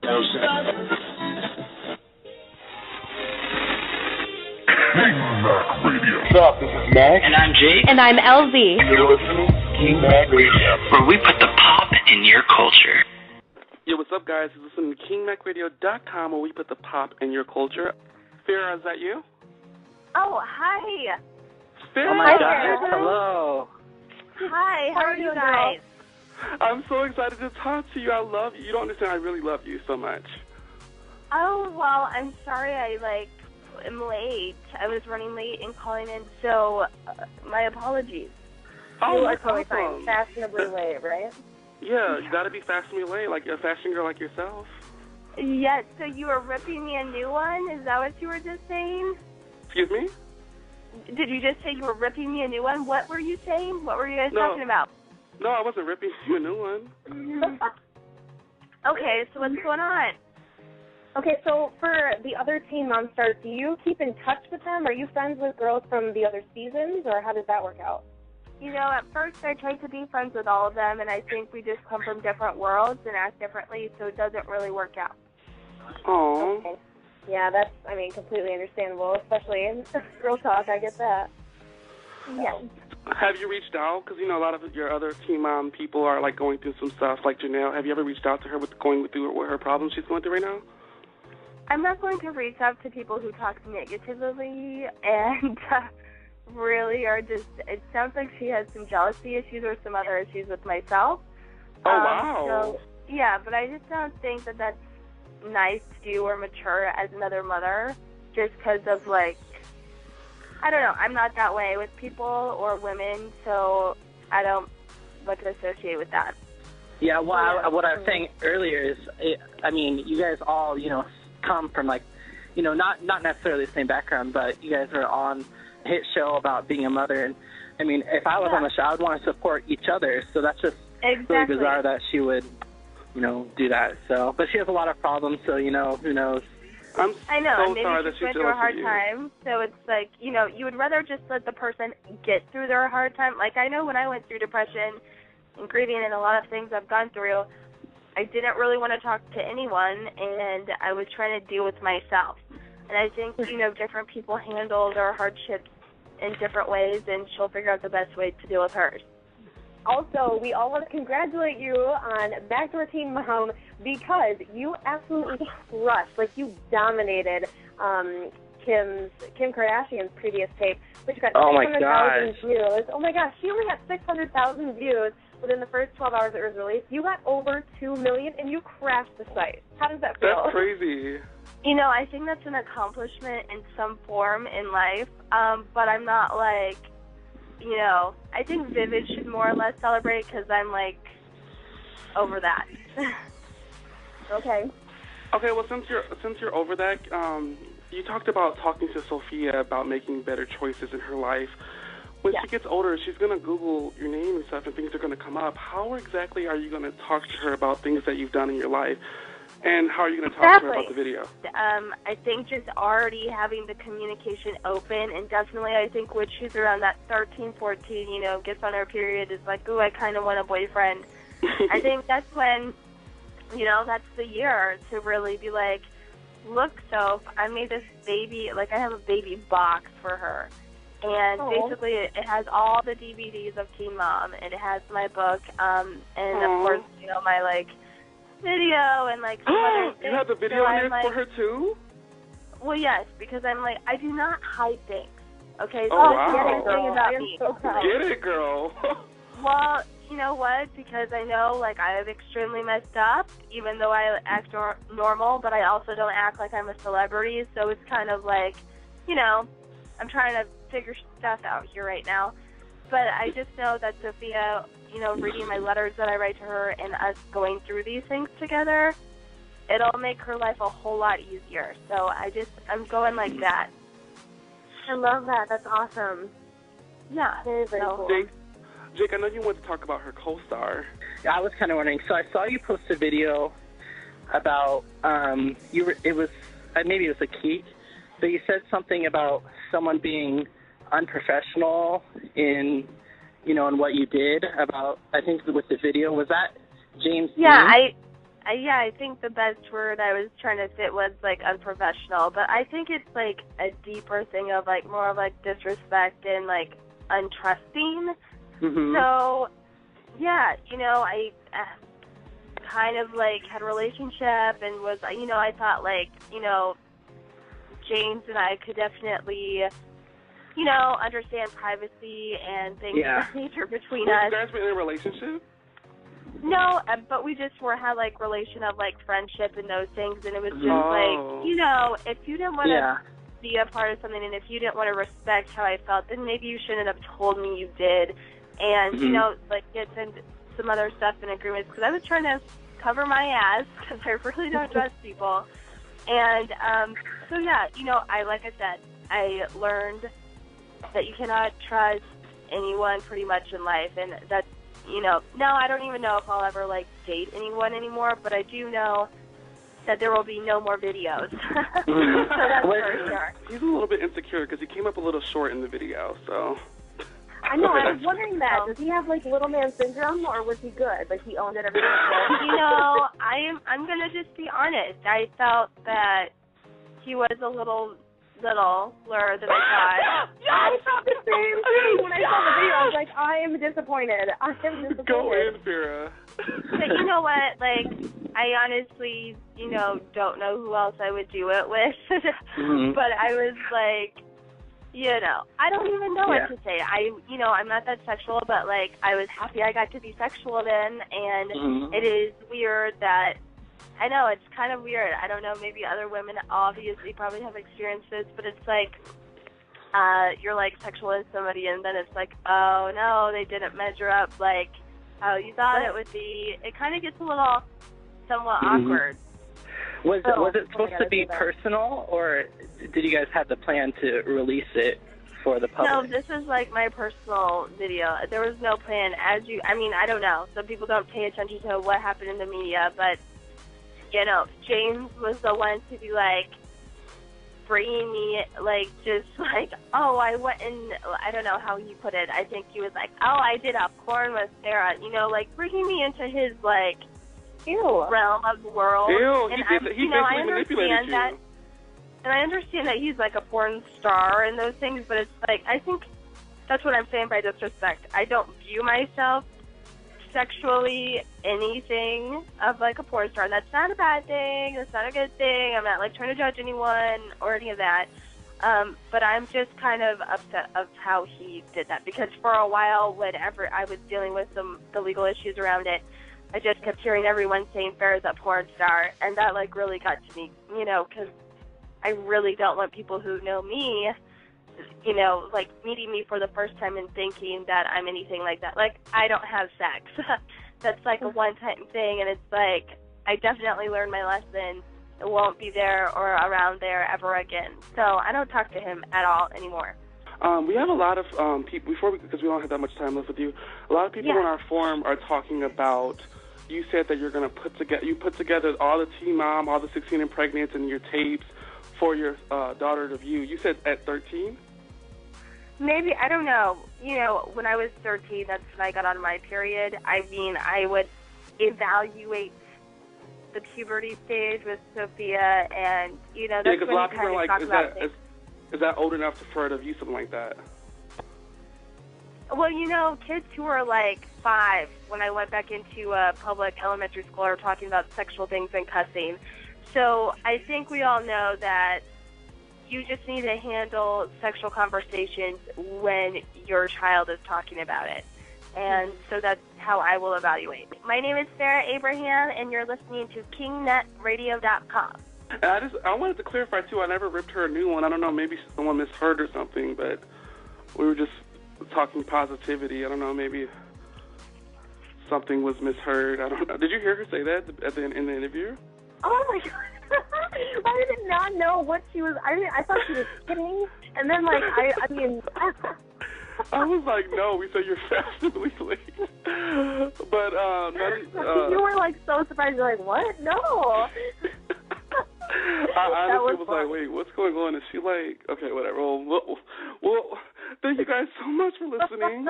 What's up? This is Mac. And I'm Jake. And I'm LV. You're listening to Teen Mom Radio, where we put the pop in your culture. Yo, what's up, guys? You're listening to KingMacRadio.com, where we put the pop in your culture. Farrah, is that you? Oh, hi. Farrah. Oh, my gosh. Hello. Hi, how are you guys? I'm so excited to talk to you. I love you. You don't understand. I really love you so much. Oh, well, I'm sorry I, am late. I was running late and calling in, so my apologies. Oh, you no are totally problem. fine. Fashionably late, right? Yeah, you got to be fashionably late, like a fashion girl like yourself. Yes, so you were ripping me a new one? Is that what you were just saying? Excuse me? Did you just say you were ripping me a new one? What were you saying? What were you guys talking about? No, I wasn't ripping you a new one. Okay, so what's going on? Okay, so for the other Teen Mom stars, do you keep in touch with them? Are you friends with girls from the other seasons, or how does that work out? You know, at first I tried to be friends with all of them, and I think we just come from different worlds and act differently, so it doesn't really work out. Oh. Okay. Yeah, that's, completely understandable, especially in girl talk. I get that. Yeah. Have you reached out? Because, a lot of your other Teen Mom people are, going through some stuff, like Janelle. Have you ever reached out to her with going through her problems she's going through right now? I'm not going to reach out to people who talk negatively and really are just, it sounds like she has some jealousy issues or some other issues with myself. Oh, wow. So, yeah, but I just don't think that that's nice to do or mature as another mother just because of, I don't know, I'm not that way with people or women, so I don't like to associate with that. Yeah, well, what I was saying earlier is, you guys all, come from, not necessarily the same background, but you guys are on a hit show about being a mother. And, if I was on the show, I would want to support each other. So that's just really bizarre that she would, do that. So, but she has a lot of problems, so, who knows. I know, so and maybe sorry that she went through a hard time, so it's you would rather just let the person get through their hard time. I know when I went through depression and grieving and a lot of things I've gone through, I didn't really want to talk to anyone, and I was trying to deal with myself. And I think, different people handle their hardships in different ways, and she'll figure out the best way to deal with hers. Also, we all want to congratulate you on Backdoor Teen Mom because you absolutely crushed. You dominated Kim Kardashian's previous tape, which got 600,000 views. Oh, my gosh. She only got 600,000 views within the first 12 hours it was released. You got over 2 million, and you crashed the site. How does that feel? That's crazy. I think that's an accomplishment in some form in life, but I'm not I think Vivid should more or less celebrate because I'm, over that. Okay. Okay, well, since you're over that, you talked about talking to Sophia about making better choices in her life. When she gets older, she's going to Google your name and stuff, and things are going to come up. How exactly are you going to talk to her about things that you've done in your life? And how are you going to talk to her about the video? I think just already having the communication open, and definitely I think when she's around that 13, 14, gets on her period, is ooh, I kind of want a boyfriend. I think that's when, that's the year to really be look, Soph, I made this baby, I have a baby box for her. And basically it has all the DVDs of Teen Mom, and it has my book, and of course, my, video and some other things. You have the video in there for her too? Well, yes, because I'm I do not hide things. Okay, so wow. that's the thing about me. Get it, girl. Well, you know what? Because I know I'm extremely messed up, even though I act normal, but I also don't act like I'm a celebrity. So it's kind of I'm trying to figure stuff out here right now. But I just know that Sophia, reading my letters that I write to her and us going through these things together, it'll make her life a whole lot easier. So I'm going like that. I love that. That's awesome. Yeah. Very, very cool. Jake, I know you want to talk about her co-star. Yeah, I was kind of wondering. So I saw you post a video about it was maybe it was a Keek, but you said something about someone being unprofessional in in what you did about, I think with the video. Was that James? Yeah, Deen? I think the best word I was trying to fit was, like, unprofessional. But I think it's, like, a deeper thing of, like, more of, like, disrespect and, like, untrusting. Mm-hmm. So, yeah, you know, I kind of, like, had a relationship and was, you know, I thought, like, you know, James and I could definitely, you know, understand privacy and things of that nature between us. You guys were in a relationship? No, but we just had, like, relation of, like, friendship and those things, and it was just, like, you know, if you didn't want to be a part of something and if you didn't want to respect how I felt, then maybe you shouldn't have told me you did, and, you know, like, get into some other stuff and agreements, because I was trying to cover my ass, because I really don't trust people, and, so, yeah, you know, like I said, I learned that you cannot trust anyone pretty much in life, and that's, you know, no, I don't even know if I'll ever, like, date anyone anymore, but I do know that there will be no more videos. So that's for sure. He's a little bit insecure because he came up a little short in the video, so. I know, I was wondering that. Does he have, like, little man syndrome, or was he good? Like, he owned it everything? You know, I'm going to just be honest. I felt that he was a little littler than I thought. I thought the same thing when I saw the video. I was like, I am disappointed. Go in, Farrah. But you know what? Like, I honestly, you know, don't know who else I would do it with. But I was like, you know, I don't even know what to say. You know, I'm not that sexual, but, like, I was happy I got to be sexual then, and it is weird that, I know, it's kind of weird. I don't know, maybe other women obviously probably have experienced this, but it's like, you're, like, sexual with somebody, and then it's like, oh, no, they didn't measure up, like, how you thought it would be. It kind of gets a little somewhat awkward. Was it supposed to be personal, or did you guys have the plan to release it for the public? No, this is, like, my personal video. There was no plan. I mean, I don't know. Some people don't pay attention to what happened in the media, but, you know, James was the one to be, like, bringing me, like, just, like, oh, I went and, I don't know how he put it. I think he was like, oh, I did a porn with Farrah, you know, like, bringing me into his, like, realm of the world. Ew, and he basically manipulated you. And I understand that he's, like, a porn star and those things, but it's, like, I think that's what I'm saying by disrespect. I don't view myself sexually anything of, like, a porn star. And that's not a bad thing. That's not a good thing. I'm not, like, trying to judge anyone or any of that. But I'm just kind of upset of how he did that. Because for a while, whenever I was dealing with the legal issues around it, I just kept hearing everyone saying Farrah's a porn star. And that, like, really got to me, you know, because I really don't want people who know me, you know, like, meeting me for the first time and thinking that I'm anything like that. Like, I don't have sex. That's, like, a one-time thing, and it's, like, I definitely learned my lesson. It won't be there or around there ever again. So I don't talk to him at all anymore. We have a lot of people, because we don't have that much time left with you, a lot of people on our forum are talking about, you said that you're going to put together all the Teen Mom, all the 16 and pregnant, and your tapes for your daughter to view. You said at 13? Maybe, I don't know. You know, when I was 13, that's when I got on my period. I mean, I would evaluate the puberty stage with Sophia, and, you know, that's when you kind of talk about things. Is that old enough for her to view something like that? Well, you know, kids who are, like, 5, when I went back into a public elementary school, are talking about sexual things and cussing. So I think we all know that you just need to handle sexual conversations when your child is talking about it. And so that's how I will evaluate. My name is Farrah Abraham, and you're listening to KingNetRadio.com. And I wanted to clarify, too, I never ripped her a new one. I don't know, maybe someone misheard or something, but we were just talking positivity. I don't know, maybe something was misheard. I don't know. Did you hear her say that in the interview? Oh, my God. I did not know what she was. I thought she was kidding. And then, like, I mean... I was like, no, we said you're fashionably late. But, you were, like, so surprised. You're like, what? No. I honestly was like, wait, what's going on? Is she like, okay, whatever. Well, thank you guys so much for listening.